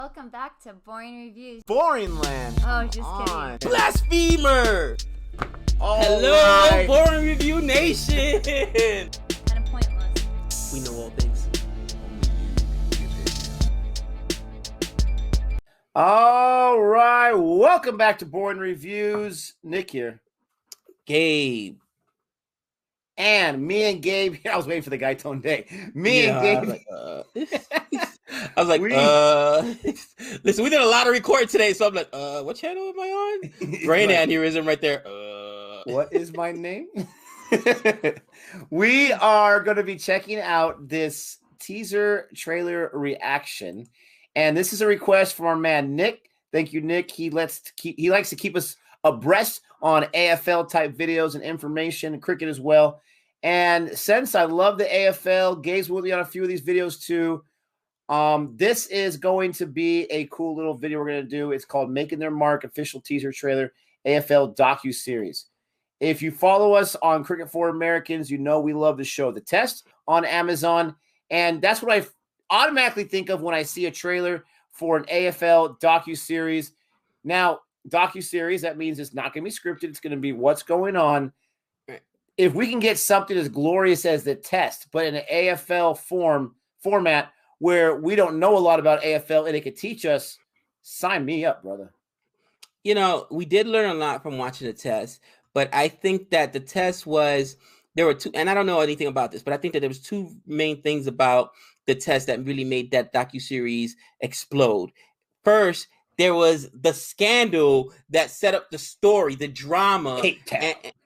Welcome back to Boring Reviews. Boring land. Oh, just kidding. Blasphemer. Hello, right. Boring Review Nation. Kind of pointless. We know all things. All right. Welcome back to Boring Reviews. Nick here. Gabe. And me and Gabe. I was waiting for the guy tone day. Me and Gabe. I was like, listen, we did a lot of recording today, so I'm like, what channel am I on? Brain aneurysm right there. What is my name? We are going to be checking out this teaser trailer reaction. And this is a request from our man, Nick. Thank you, Nick. He likes to keep us abreast on AFL type videos and information, and cricket as well. And since I love the AFL, Gabe's with me on a few of these videos too. This is going to be a cool little video we're going to do. It's called Making Their Mark, official teaser trailer, AFL Docu-Series. If you follow us on Cricket for Americans, you know we love the show The Test on Amazon. And that's what I automatically think of when I see a trailer for an AFL docu-series. Now, docu-series, that means it's not going to be scripted. It's going to be what's going on. If we can get something as glorious as The Test, but in an AFL format where we don't know a lot about AFL and it could teach us, sign me up, brother. You know, we did learn a lot from watching The Test, but I think that The Test there were two, and I don't know anything about this, but I think that there was two main things about The Test that really made that docuseries explode. First, there was the scandal that set up the story, the drama.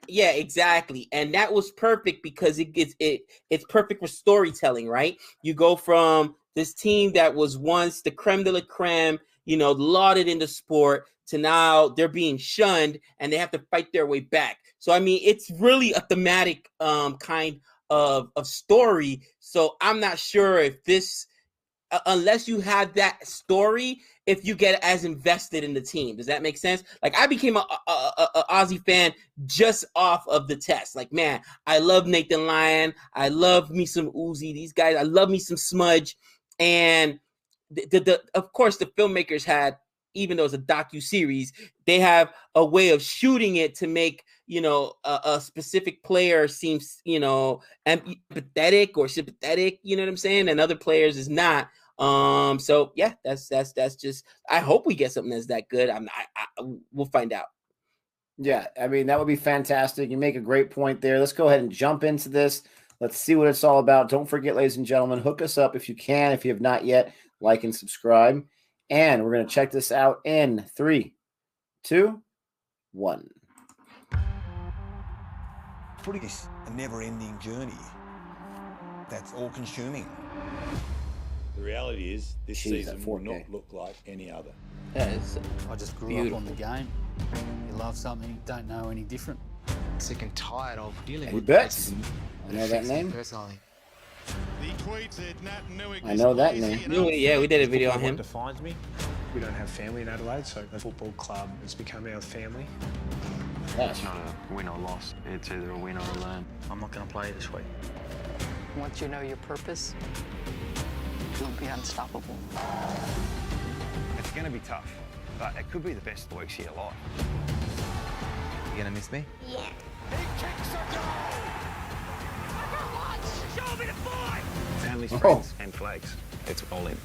Yeah, exactly. And that was perfect because it's perfect for storytelling, right? You go from this team that was once the creme de la creme, lauded in the sport, to now they're being shunned and they have to fight their way back. So, I mean, it's really a thematic kind of story. So I'm not sure if this, unless you have that story, if you get as invested in the team. Does that make sense? Like, I became a Aussie fan just off of The Test. Like, man, I love Nathan Lyon. I love me some Uzi. These guys, I love me some Smudge. And of course, the filmmakers had, even though it's a docu-series, they have a way of shooting it to make, a specific player seems, empathetic or sympathetic, you know what I'm saying? And other players is not. So yeah, that's just, I hope we get something that's that good. We'll find out. Yeah, I mean, that would be fantastic. You make a great point there. Let's go ahead and jump into this. Let's see what it's all about. Don't forget, ladies and gentlemen, hook us up if you can. If you have not yet, like and subscribe. And we're going to check this out in 3, 2, 1. Footy is a never-ending journey that's all-consuming. The reality is this season will not look like any other. I just grew up on the game. You love something, you don't know any different. Sick and tired of dealing with bets. I know that name. Personally. I know that name. Yeah, we did a video on him. What defines me? We don't have family in Adelaide, so the football club has become our family. It's not a win or loss. It's either a win or a learn. I'm not going to play this week. Once you know your purpose, you'll be unstoppable. It's going to be tough, but it could be the best weeks of your life. You going to miss me? Yeah. He kicks a goal! Show me the boy! Families, friends, and flags. It's all in.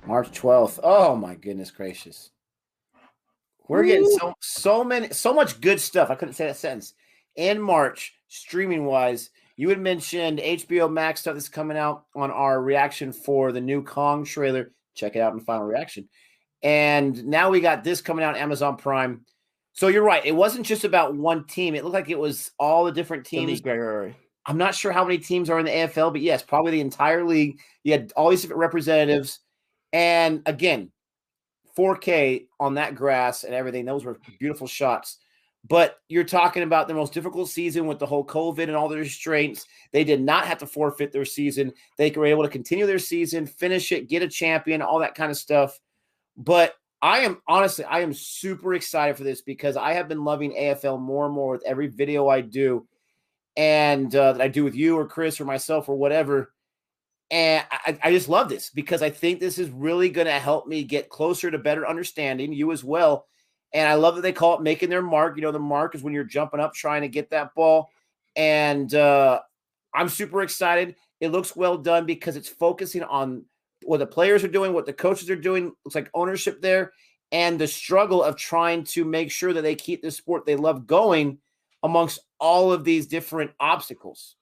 March 12th. Oh my goodness gracious. We're getting so much good stuff. I couldn't say that sentence. In March, streaming wise, you had mentioned HBO Max stuff that's coming out on our reaction for the new Kong trailer. Check it out in final reaction. And now we got this coming out on Amazon Prime. So you're right. It wasn't just about one team. It looked like it was all the different teams. I'm not sure how many teams are in the AFL, but yes, probably the entire league. You had all these different representatives. And again, 4K on that grass and everything. Those were beautiful shots. But you're talking about the most difficult season with the whole COVID and all the restraints. They did not have to forfeit their season. They were able to continue their season, finish it, get a champion, all that kind of stuff. But I am super excited for this because I have been loving AFL more and more with every video I do, and that I do with you or Chris or myself or whatever. And I just love this because I think this is really going to help me get closer to better understanding you as well. And I love that they call it making their mark. You know, the mark is when you're jumping up, trying to get that ball. And I'm super excited. It looks well done because it's focusing on what the players are doing, what the coaches are doing. Looks like ownership there, and the struggle of trying to make sure that they keep the sport they love going amongst all of these different obstacles.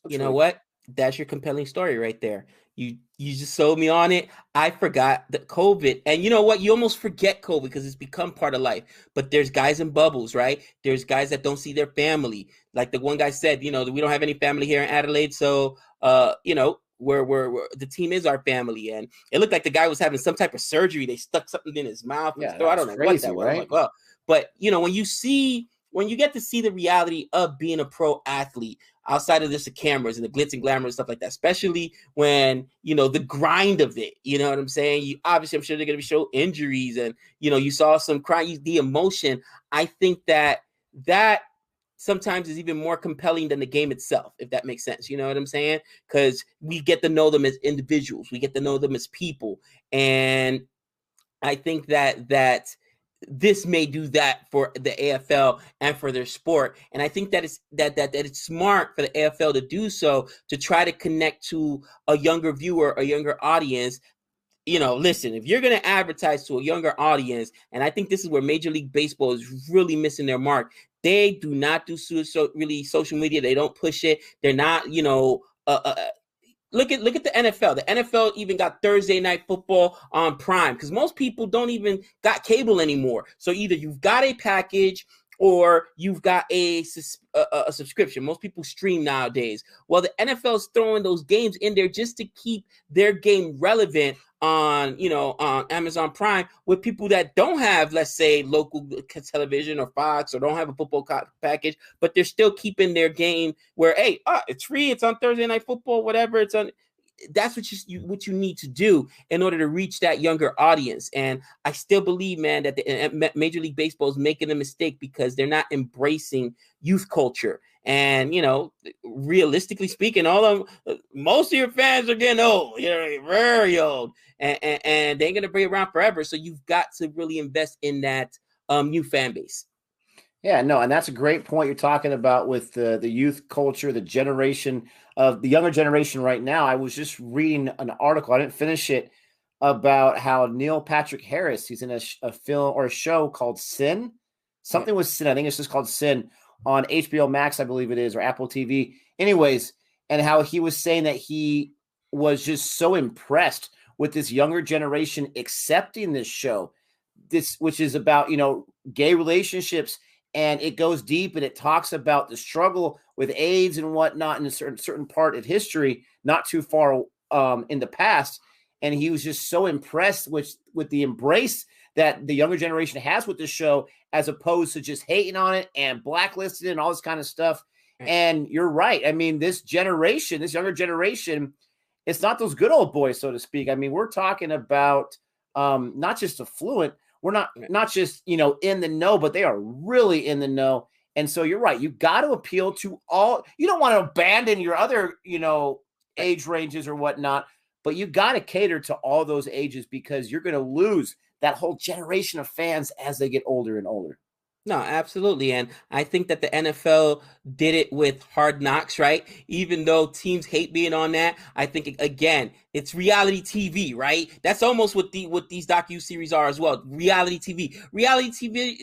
You know what? That's your compelling story right there. You just sold me on it. I forgot that COVID, and you know what? You almost forget COVID because it's become part of life. But there's guys in bubbles, right? There's guys that don't see their family. Like the one guy said, you know, we don't have any family here in Adelaide, so you know, we're the team is our family. And it looked like the guy was having some type of surgery. They stuck something in his mouth. Yeah, I don't know crazy, what that was. Right? I'm like, well, but you know, when you get to see the reality of being a pro athlete outside of just the cameras and the glitz and glamour and stuff like that, especially when, you know, the grind of it, you know what I'm saying? Obviously, I'm sure they're going to show injuries and, you know, you saw some crying, the emotion. I think that sometimes is even more compelling than the game itself, if that makes sense. You know what I'm saying? Because we get to know them as individuals. We get to know them as people. And I think that this may do that for the AFL and for their sport. And I think that it's smart for the AFL to do so, to try to connect to a younger viewer, a younger audience. You know, listen, if you're going to advertise to a younger audience, and I think this is where Major League Baseball is really missing their mark. They do not do really social media. They don't push it. They're not, you know, Look at the NFL. The NFL even got Thursday Night Football on Prime because most people don't even got cable anymore. So either you've got a package or you've got a subscription. Most people stream nowadays. Well, the NFL is throwing those games in there just to keep their game relevant on, you know, on Amazon Prime with people that don't have, let's say, local television or Fox or don't have a football package, but they're still keeping their game where, hey, it's free, it's on Thursday Night Football, whatever, it's on. That's what you need to do in order to reach that younger audience. And I still believe, man, that the Major League Baseball is making a mistake because they're not embracing youth culture. And, you know, realistically speaking, most of your fans are getting old, you know, very old, and they ain't going to be around forever. So you've got to really invest in that new fan base. Yeah, no, and that's a great point you're talking about with the youth culture, the generation of the younger generation right now. I was just reading an article, I didn't finish it, about how Neil Patrick Harris, he's in a film or a show called Sin. Something with Sin. I think it's just called Sin on HBO Max, I believe it is, or Apple TV. Anyways, and how he was saying that he was just so impressed with this younger generation accepting this show, which is about, you know, gay relationships. And it goes deep and it talks about the struggle with AIDS and whatnot in a certain part of history, not too far in the past. And he was just so impressed with the embrace that the younger generation has with the show, as opposed to just hating on it and blacklisting it and all this kind of stuff. And you're right. I mean, this younger generation, it's not those good old boys, so to speak. I mean, we're talking about not just affluent. We're not just, you know, in the know, but they are really in the know. And so you're right. You got to appeal to all. You don't want to abandon your other, you know, age ranges or whatnot, but you got to cater to all those ages because you're going to lose that whole generation of fans as they get older and older. No, absolutely. And I think that the NFL did it with Hard Knocks, right? Even though teams hate being on that, I think, again, it's reality TV, right? That's almost what these docu-series are as well. Reality TV. Reality TV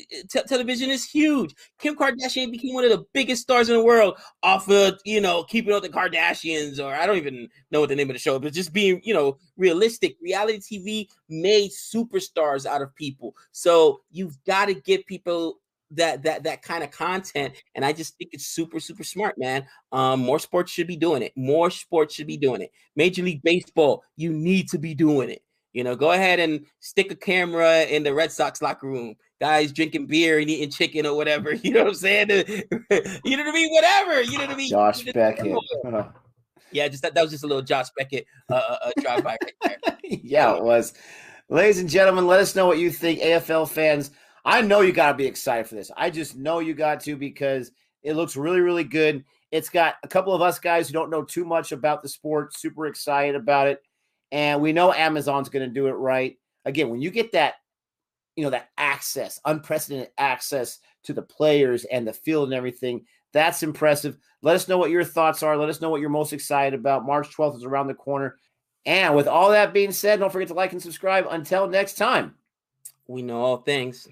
television is huge. Kim Kardashian became one of the biggest stars in the world off of, you know, Keeping Up with the Kardashians, or I don't even know what the name of the show, but just being, you know, realistic. Reality TV made superstars out of people. So you've got to give people that kind of content, and I just think it's super smart, man. More sports should be doing it. Major League Baseball, you need to be doing it. You know, go ahead and stick a camera in the Red Sox locker room, guys drinking beer and eating chicken or whatever. You know what I'm saying? You know what I mean? Whatever. You know what I mean? Josh Beckett. Yeah, just that was just a little Josh Beckett drive by right there. Yeah, it was. Ladies and gentlemen, let us know what you think, AFL fans. I know you got to be excited for this. I just know you got to, because it looks really, really good. It's got a couple of us guys who don't know too much about the sport, super excited about it. And we know Amazon's going to do it right. Again, when you get that, that access, unprecedented access to the players and the field and everything, that's impressive. Let us know what your thoughts are. Let us know what you're most excited about. March 12th is around the corner. And with all that being said, don't forget to like and subscribe. Until next time. We know all things.